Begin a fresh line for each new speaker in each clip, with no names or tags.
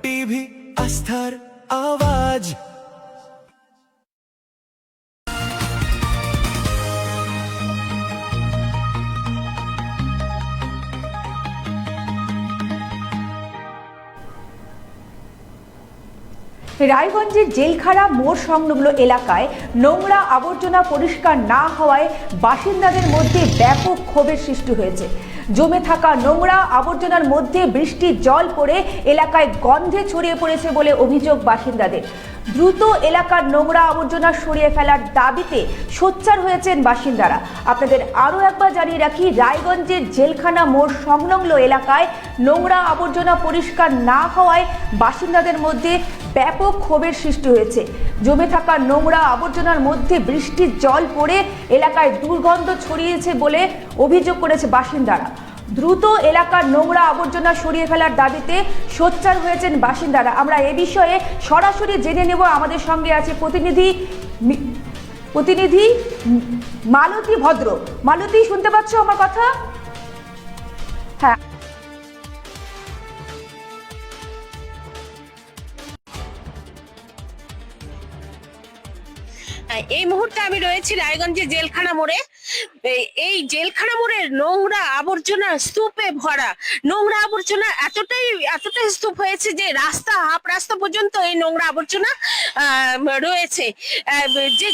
TV आस्थार आवाज।
রায়গঞ্জের জেলখানা মোড় সংলগ্ন এলাকায় নোংরা আবর্জনা পরিষ্কার না হওয়ায় বাসিন্দাদের মধ্যে ব্যাপক ক্ষোভের সৃষ্টি হয়েছে। জমে থাকা নোংরা আবর্জনার মধ্যে বৃষ্টির জল পড়ে এলাকায় গন্ধে ছড়িয়ে পড়েছে বলে অভিযোগ বাসিন্দাদের। দ্রুত এলাকার নোংরা আবর্জনা সরিয়ে ফেলার দাবিতে সোচ্চার হয়েছেন বাসিন্দারা। আপনাদের আরও একবার জানিয়ে রাখি, রায়গঞ্জের জেলখানা মোড় সংলগ্ন এলাকায় নোংরা আবর্জনা পরিষ্কার না হওয়ায় বাসিন্দাদের মধ্যে ব্যাপক ক্ষোভের সৃষ্টি হয়েছে। জমে থাকা নোংরা আবর্জনার মধ্যে বৃষ্টির জল পড়ে এলাকায় দুর্গন্ধ ছড়িয়েছে বলে অভিযোগ করেছে বাসিন্দারা। দ্রুত এলাকার নোংরা আবর্জনা সরিয়ে ফেলার দাবিতে সোচ্চার হয়েছেন বাসিন্দারা। আমরা এ বিষয়ে সরাসরি জেনে নেব। আমাদের সঙ্গে আছে প্রতিনিধি মালতী ভদ্র। মালতী, শুনতে পাচ্ছ আমার কথা? হ্যাঁ,
এই মুহূর্তে আমি রয়েছি রায়গঞ্জের জেলখানা মোড়ে। এই জেলখানা মোড়ের নোংরা আবর্জনা স্তূপে ভরা। নোংরা আবর্জনা এতটাই স্তূপ হয়েছে যে হাফ রাস্তা পর্যন্ত এই নোংরা আবর্জনা রয়েছে। যে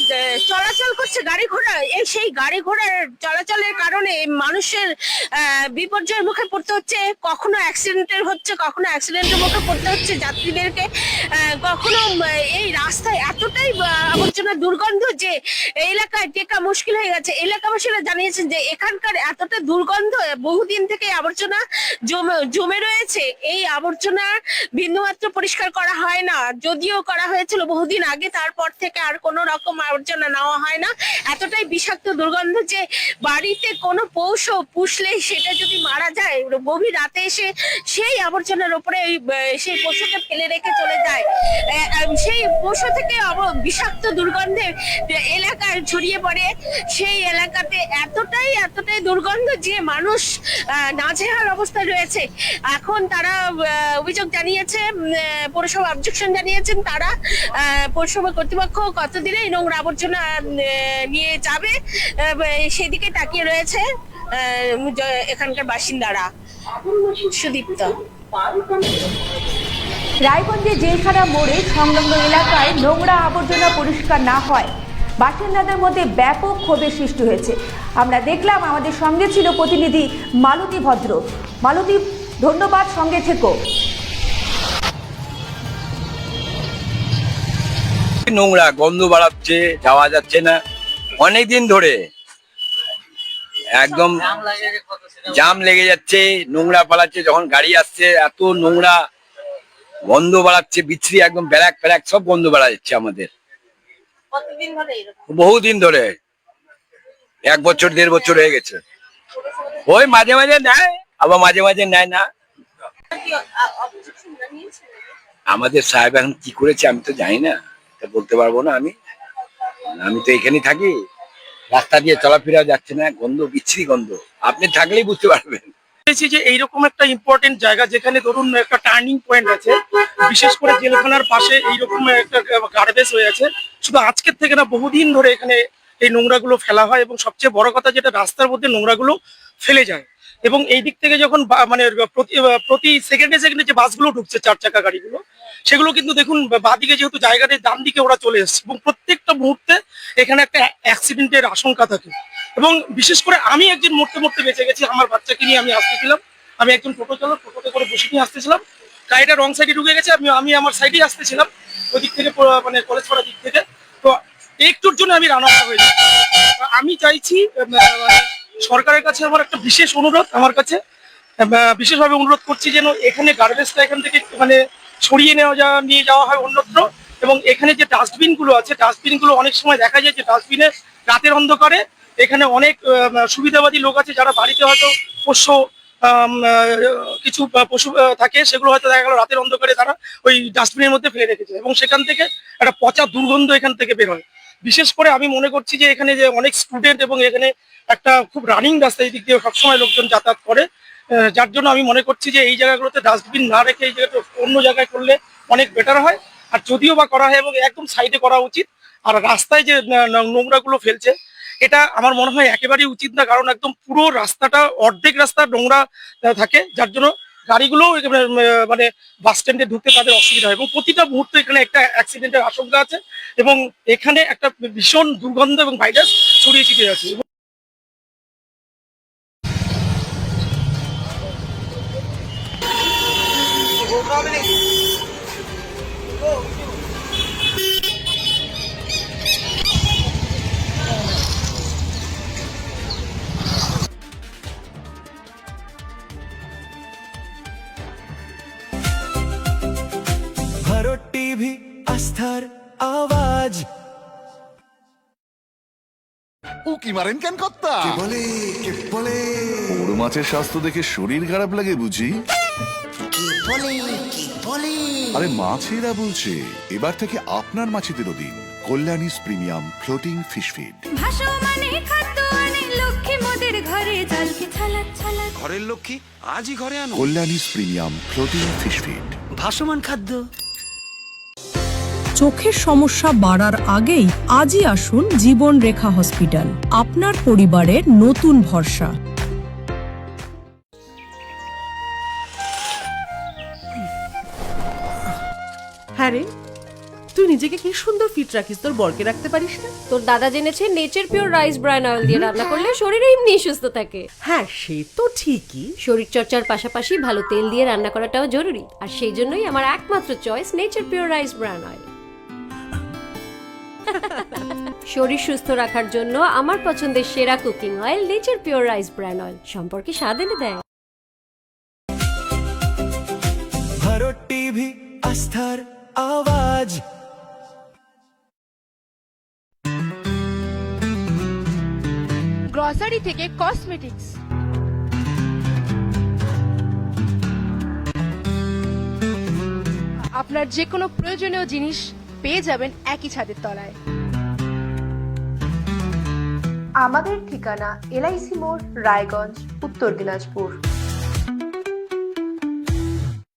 চলাচল করছে গাড়ি ঘোড়া, সেই গাড়ি ঘোড়ার চলাচলের কারণে মানুষের বিপর্যয়ের মুখে পড়তে হচ্ছে। কখনো অ্যাক্সিডেন্টের মুখে পড়তে হচ্ছে যাত্রীদেরকে। কখনো এই রাস্তায় এতটাই আবর্জনা দুর্গন্ধ যে এলাকায় টেকা মুশকিল হয়ে গেছে। এলাকাবাসীরা জানিয়েছেন যে এখানকার এতটা দুর্গন্ধ, বহুদিন থেকে আবর্জনা জমে রয়েছে। এই আবর্জনা বিন্দুমাত্র পরিষ্কার করা হয় না। যদিও করা হয়েছিল বহুদিন আগে, তারপর থেকে আর কোনো রকম আবর্জনা নেওয়া হয় না। এতটাই বিষাক্ত দুর্গন্ধ যে বাড়িতে কোনো পৌষ পুষলেই সেটা যদি মারা যায়, গভীর রাতে এসে সেই আবর্জনার উপরে সেই পশুকে ফেলে রেখে চলে যায়। সেই পশু থেকে বিষাক্ত দুর্গন্ধে এলাকায় ছড়িয়ে পড়ে। সেই এলাকাতে এতটাই দুর্গন্ধ যে মানুষ নাজেহাল অবস্থায় রয়েছে। এখন তারা অভিযোগ জানিয়েছে, পৌরসভা অবজেকশন জানিয়েছেন তারা। পৌরসভা কর্তৃপক্ষ কতদিনে এই নোংরা আবর্জনা নিয়ে যাবে সেদিকে তাকিয়ে রয়েছে এখানকার বাসিন্দারা। সুদীপ্ত।
রায়গঞ্জের জেলখানা মোড়ে সংলগ্ন এলাকায় নোংরা আবর্জনা পরিষ্কার না হয় বাসিন্দাদের মধ্যে ব্যাপক ক্ষোভের সৃষ্টি হয়েছে। আমরা দেখলাম, আমাদের সঙ্গে ছিল প্রতিনিধি মালতী ভদ্র। মালতী, ধন্যবাদ, সঙ্গে থেকো।
নোংরা গন্ধ বাড়াচ্ছে, যাওয়া যাচ্ছে না অনেকদিন ধরে। একদম জাম লেগে যাচ্ছে, নোংরা পালাচ্ছে। যখন গাড়ি আসছে এত নোংরা গন্ধ বাড়াচ্ছে, বিচ্ছিরি একদম ব্যারাক ফ্যারাক সব গন্ধ বাড়া যাচ্ছে আমাদের। বহুদিন ধরে, 1 বছর 1.5 বছর হয়ে গেছে। ওই মাঝে মাঝে নেয়, আবার মাঝে মাঝে নেয় না। আমাদের সাহেব এখন কি করেছে আমি তো জানি না, বলতে পারবো না। আমি তো এখানেই থাকি, রাস্তা দিয়ে চলাফেরা যাচ্ছে না, গন্ধ, বিচ্ছিরি গন্ধ। আপনি থাকলেই বুঝতে পারবেন
যে এইরকম একটা ইম্পর্টেন্ট জায়গা, যেখানে ধরুন একটা টার্নিং পয়েন্ট আছে, বিশেষ করে জেলখানার পাশে এইরকম একটা গার্বেজ হয়ে আছে। শুধু আজকের থেকে না, বহুদিন ধরে এখানে এই নোংরাগুলো ফেলা হয়। এবং সবচেয়ে বড় কথা যেটা, রাস্তার মধ্যে নোংরাগুলো ফেলে যায়। এবং এই দিক থেকে যখন মানে প্রতি সেকেন্ডে যে বাসগুলো ঢুকছে, 4 চাকা গাড়িগুলো, সেগুলো কিন্তু দেখুন বাঁদিকে যেহেতু জায়গাটা, ডান দিকে ওরা চলে এসছে। এবং প্রত্যেকটা মুহূর্তে এখানে একটা অ্যাক্সিডেন্টের আশঙ্কা থাকে। এবং বিশেষ করে আমি একজন মরতে বেঁচে গেছি। আমার বাচ্চাকে নিয়ে আমি আসতেছিলাম, আমি একজন টোটো চালক, টোটোতে করে বসে নিয়ে আসতেছিলাম। গাড়িটা রং সাইডে ঢুকে গেছে, আমি আমার সাইডেই আসতেছিলাম, ওই দিক থেকে, মানে কলেজ পাড়ার দিক থেকে। তো একটুর জন্য আমি রান আউট হয়ে যাই। আমি চাইছি, সরকারের কাছে আমার একটা বিশেষ অনুরোধ, বিশেষভাবে অনুরোধ করছি যেন এখানে গার্বেজটা এখান থেকে মানে সরিয়ে নিয়ে যাওয়া হয় অন্যত্র। এবং এখানে যে ডাস্টবিনগুলো আছে, ডাস্টবিনগুলো অনেক সময় দেখা যায় যে ডাস্টবিনে রাতের অন্ধকারে, এখানে অনেক সুবিধাবাদী লোক আছে যারা বাড়িতে হয়তো কিছু পশু থাকে, সেগুলো হয়তো দেখা গেল রাতের অন্ধকারে তারা ওই ডাস্টবিনের মধ্যে ফেলে রেখেছে। এবং সেখান থেকে একটা পচা দুর্গন্ধ এখান থেকে বের হয়। বিশেষ করে আমি মনে করছি যে এখানে যে অনেক স্টুডেন্ট, এবং এখানে একটা খুব রানিং রাস্তা, এই দিক দিয়ে সবসময় লোকজন যাতায়াত করে। যার জন্য আমি মনে করছি যে এই জায়গাগুলোতে ডাস্টবিন না রেখে এই জায়গাটা অন্য জায়গায় করলে অনেক বেটার হয়। আর যদিও বা করা হয় এবং একদম সাইডে করা উচিত। আর রাস্তায় যে নোংরাগুলো ফেলছে এটা আমার মনে হয় একেবারেই উচিত না, কারণ একদম পুরো রাস্তাটা অর্ধেক রাস্তা নোংরা থাকে, যার জন্য গাড়িগুলো মানে বাস স্ট্যান্ডে ঢুকতে তাদের অসুবিধা হয় এবং প্রতিটা মুহূর্তে এখানে একটা অ্যাক্সিডেন্টের আশঙ্কা আছে এবং এখানে একটা ভীষণ দুর্গন্ধ এবং ভাইরাস ছড়িয়ে ছিটিয়ে আছে।
ভারত টিভি আস্থার আওয়াজ।
উকি মারেন কেন কর্তা?
বলে কে বলে
বড় মাছের স্বাস্থ্য দেখে শরীর খারাপ লাগে বুঝি?
কি বলে
আরে মাছেরা বলছে এবার থেকে আপনার মাছেদেরও দিন কল্যাণীস প্রিমিয়াম ফ্লোটিং ফিশ ফিড।
ভাসমানে খাদ্য আনে লক্ষ্মী মোদের ঘরে জলকে ছালাক ছালাক।
ঘরের লক্ষ্মী আজই ঘরে আনো
কল্যাণীস প্রিমিয়াম ফ্লোটিং ফিশ ফিড।
ভাসমান খাদ্য।
চোখের সমস্যা বাড়ার আগেই আজই আসুন জীবন রেখা হসপিটাল, আপনার পরিবারের নতুন ভরসা।
হ্যাঁ রে, তুই নিজেকে কি সুন্দর ফিট রাখিস, তোর বরকে রাখতে পারিস না?
তোর দাদা জেনেছে nature pure rice bran oil দিয়ে রান্না করলে শরীর এমনি সুস্থ থাকে।
হ্যাঁ সে তো ঠিকই,
শরীর চর্চার পাশাপাশি ভালো তেল দিয়ে রান্না করাটাও জরুরি, আর সেই জন্যই আমার একমাত্র choice nature pure rice bran oil. শরীর সুস্থ রাখার জন্য আমার পছন্দের সেরা cooking oil nature pure rice bran oil, সম্পর্কে স্বাদ এনে দেয়।
ভারত টিভি আস্থার আওয়াজ।
গ্রসারি থেকে কসমেটিক্স, আপনার যে কোনো প্রয়োজনীয় জিনিস পেয়ে যাবেন একই ছাদের তলায়।
আমাদের ঠিকানা LIC মোড়, রায়গঞ্জ, উত্তর দিনাজপুর।